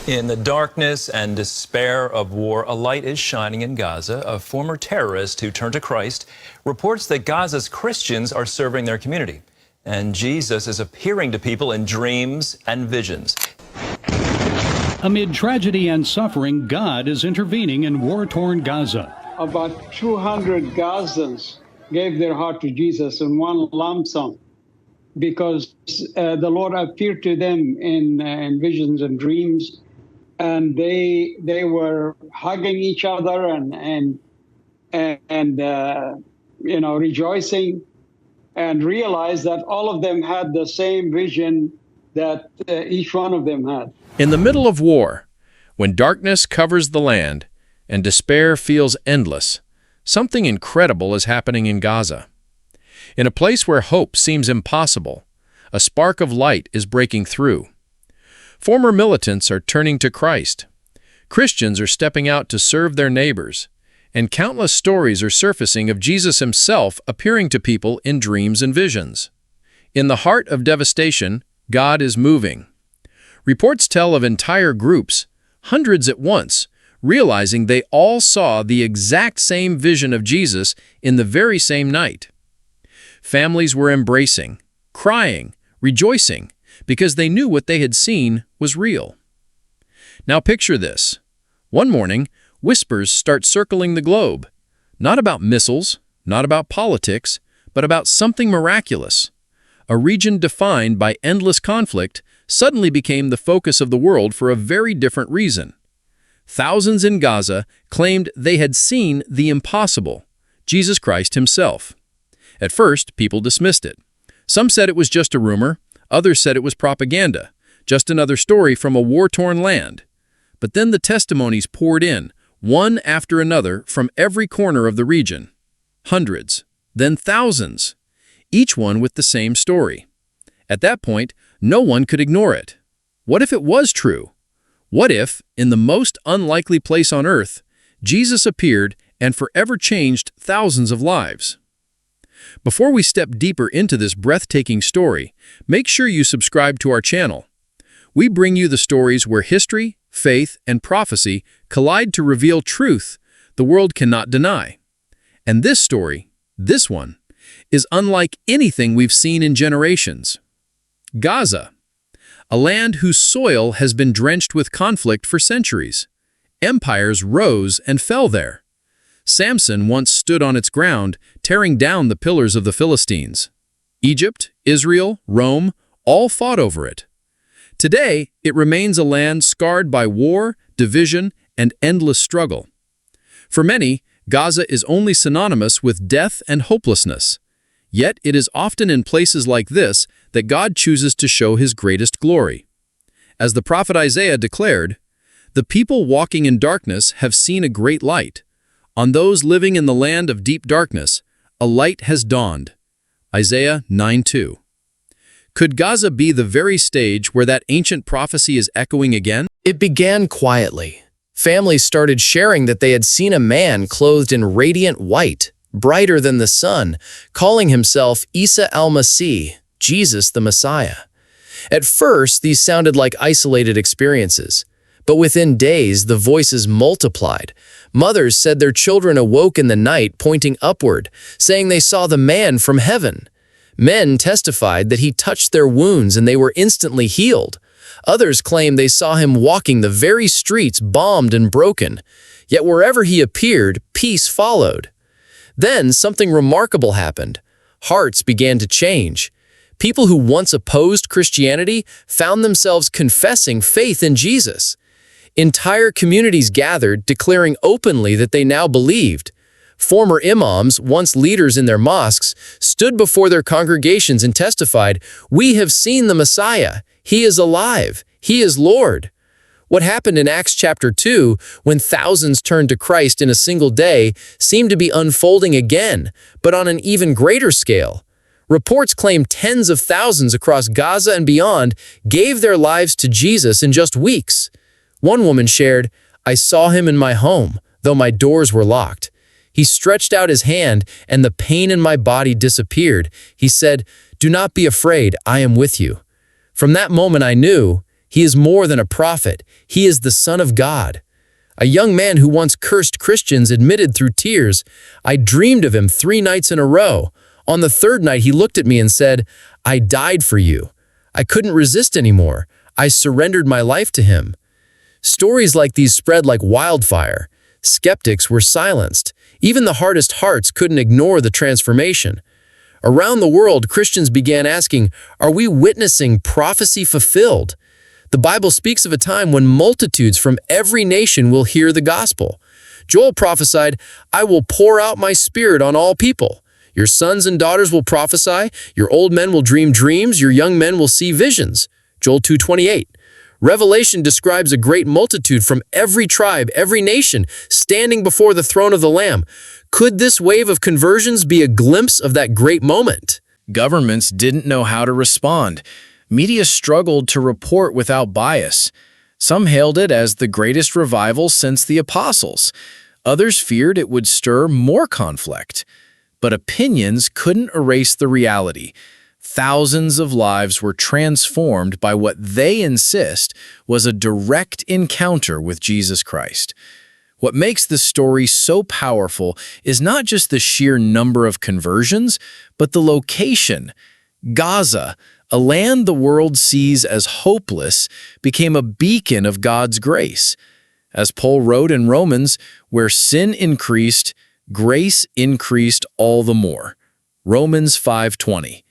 In the darkness and despair of war, a light is shining in Gaza. A former terrorist who turned to Christ reports that Gaza's Christians are serving their community. And Jesus is appearing to people in dreams and visions. Amid tragedy and suffering, God is intervening in war-torn Gaza. About 200 Gazans gave their heart to Jesus in one lump sum because the Lord appeared to them in visions and dreams. And they were hugging each other and rejoicing, and realized that all of them had the same vision that each one of them had. In the middle of war, when darkness covers the land and despair feels endless, something incredible is happening in Gaza. In a place where hope seems impossible, a spark of light is breaking through. Former militants are turning to Christ. Christians are stepping out to serve their neighbors, and countless stories are surfacing of Jesus himself appearing to people in dreams and visions. In the heart of devastation, God is moving. Reports tell of entire groups, hundreds at once, realizing they all saw the exact same vision of Jesus in the very same night. Families were embracing, crying, rejoicing, because they knew what they had seen was real. Now picture this. One morning, whispers start circling the globe, not about missiles, not about politics, but about something miraculous. A region defined by endless conflict suddenly became the focus of the world for a very different reason. Thousands in Gaza claimed they had seen the impossible, Jesus Christ himself. At first, people dismissed it. Some said it was just a rumor. Others said it was propaganda, just another story from a war-torn land. But then the testimonies poured in, one after another, from every corner of the region. Hundreds, then thousands, each one with the same story. At that point, no one could ignore it. What if it was true? What if, in the most unlikely place on earth, Jesus appeared and forever changed thousands of lives? Before we step deeper into this breathtaking story, make sure you subscribe to our channel. We bring you the stories where history, faith, and prophecy collide to reveal truth the world cannot deny. And this story, this one, is unlike anything we've seen in generations. Gaza, a land whose soil has been drenched with conflict for centuries. Empires rose and fell there. Samson once stood on its ground, tearing down the pillars of the Philistines. Egypt, Israel, Rome, all fought over it. Today, it remains a land scarred by war, division, and endless struggle. For many, Gaza is only synonymous with death and hopelessness. Yet it is often in places like this that God chooses to show his greatest glory. As the prophet Isaiah declared, "The people walking in darkness have seen a great light. On those living in the land of deep darkness, a light has dawned." Isaiah 9:2. Could Gaza be the very stage where that ancient prophecy is echoing again? It began quietly. Families started sharing that they had seen a man clothed in radiant white, brighter than the sun, calling himself Isa al-Masih, Jesus the Messiah. At first, these sounded like isolated experiences. But within days, the voices multiplied. Mothers said their children awoke in the night pointing upward, saying they saw the man from heaven. Men testified that he touched their wounds and they were instantly healed. Others claimed they saw him walking the very streets bombed and broken. Yet wherever he appeared, peace followed. Then something remarkable happened. Hearts began to change. People who once opposed Christianity found themselves confessing faith in Jesus. Entire communities gathered, declaring openly that they now believed. Former imams, once leaders in their mosques, stood before their congregations and testified, "We have seen the Messiah. He is alive. He is Lord." What happened in Acts chapter 2, when thousands turned to Christ in a single day, seemed to be unfolding again, but on an even greater scale. Reports claim tens of thousands across Gaza and beyond gave their lives to Jesus in just weeks. One woman shared, "I saw him in my home, though my doors were locked. He stretched out his hand, and the pain in my body disappeared. He said, 'Do not be afraid, I am with you.' From that moment I knew, He is more than a prophet. He is the Son of God. A young man who once cursed Christians admitted through tears, "I dreamed of him 3 nights in a row. On the 3rd night, he looked at me and said, 'I died for you.' I couldn't resist anymore. I surrendered my life to him." Stories like these spread like wildfire. Skeptics were silenced. Even the hardest hearts couldn't ignore the transformation. Around the world, Christians began asking, are we witnessing prophecy fulfilled? The Bible speaks of a time when multitudes from every nation will hear the gospel. Joel prophesied, "I will pour out my spirit on all people. Your sons and daughters will prophesy, your old men will dream dreams, your young men will see visions." Joel 2:28. Revelation describes a great multitude from every tribe, every nation, standing before the throne of the Lamb. Could this wave of conversions be a glimpse of that great moment? Governments didn't know how to respond. Media struggled to report without bias. Some hailed it as the greatest revival since the apostles. Others feared it would stir more conflict. But opinions couldn't erase the reality. Thousands of lives were transformed by what they insist was a direct encounter with Jesus Christ. What makes this story so powerful is not just the sheer number of conversions, but the location. Gaza, a land the world sees as hopeless, became a beacon of God's grace. As Paul wrote in Romans, where sin increased, grace increased all the more. Romans 5:20.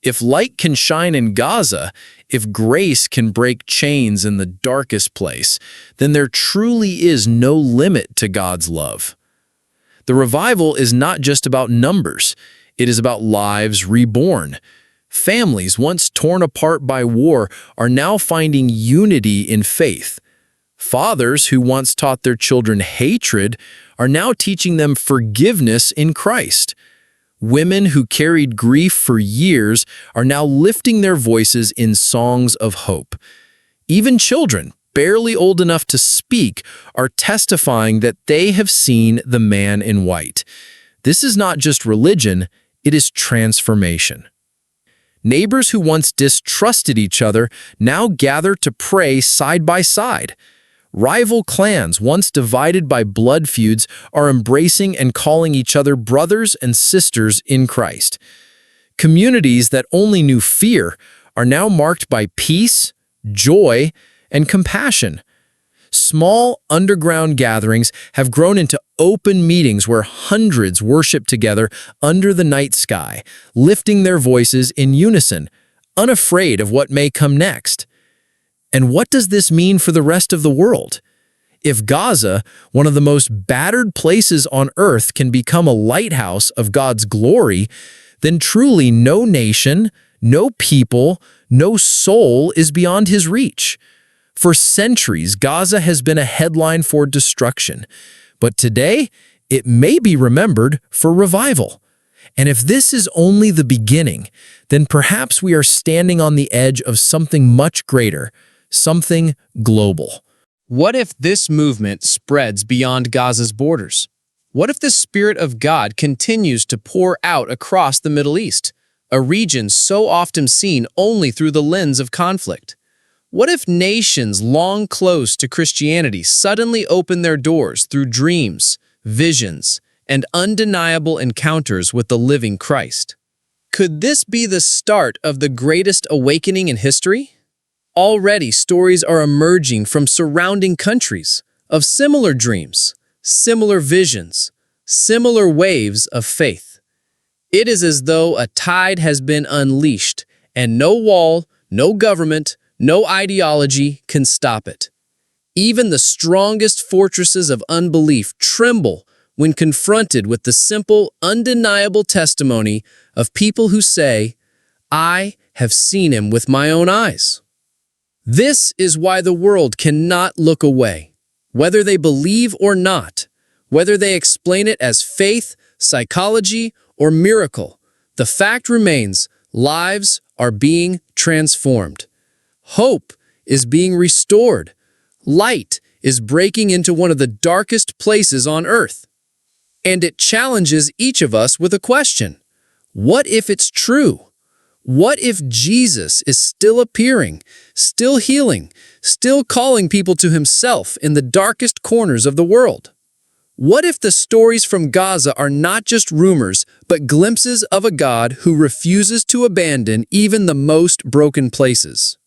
If light can shine in Gaza, if grace can break chains in the darkest place, then there truly is no limit to God's love. The revival is not just about numbers. It is about lives reborn. Families once torn apart by war are now finding unity in faith. Fathers who once taught their children hatred are now teaching them forgiveness in Christ. Women who carried grief for years are now lifting their voices in songs of hope. Even children, barely old enough to speak, are testifying that they have seen the man in white. This is not just religion, it is transformation. Neighbors who once distrusted each other now gather to pray side by side. Rival clans, once divided by blood feuds, are embracing and calling each other brothers and sisters in Christ. Communities that only knew fear are now marked by peace, joy, and compassion. Small underground gatherings have grown into open meetings where hundreds worship together under the night sky, lifting their voices in unison, unafraid of what may come next. And what does this mean for the rest of the world? If Gaza, one of the most battered places on earth, can become a lighthouse of God's glory, then truly no nation, no people, no soul is beyond his reach. For centuries, Gaza has been a headline for destruction, but today it may be remembered for revival. And if this is only the beginning, then perhaps we are standing on the edge of something much greater, something global. What if this movement spreads beyond Gaza's borders? What if the Spirit of God continues to pour out across the Middle East, a region so often seen only through the lens of conflict? What if nations long closed to Christianity suddenly open their doors through dreams, visions, and undeniable encounters with the living Christ? Could this be the start of the greatest awakening in history? Already, stories are emerging from surrounding countries of similar dreams, similar visions, similar waves of faith. It is as though a tide has been unleashed, and no wall, no government, no ideology can stop it. Even the strongest fortresses of unbelief tremble when confronted with the simple, undeniable testimony of people who say, "I have seen him with my own eyes." This is why the world cannot look away. Whether they believe or not, whether they explain it as faith, psychology, or miracle, the fact remains, lives are being transformed. Hope is being restored. Light is breaking into one of the darkest places on earth. And it challenges each of us with a question. What if it's true? What if Jesus is still appearing, still healing, still calling people to himself in the darkest corners of the world? What if the stories from Gaza are not just rumors, but glimpses of a God who refuses to abandon even the most broken places?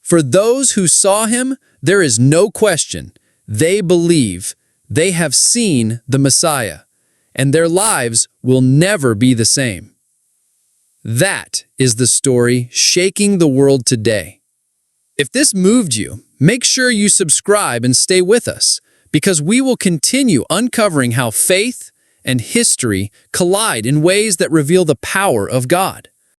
For those who saw him, there is no question. They believe, they have seen the Messiah, and their lives will never be the same. That is the story shaking the world today. If this moved you, make sure you subscribe and stay with us, because we will continue uncovering how faith and history collide in ways that reveal the power of God.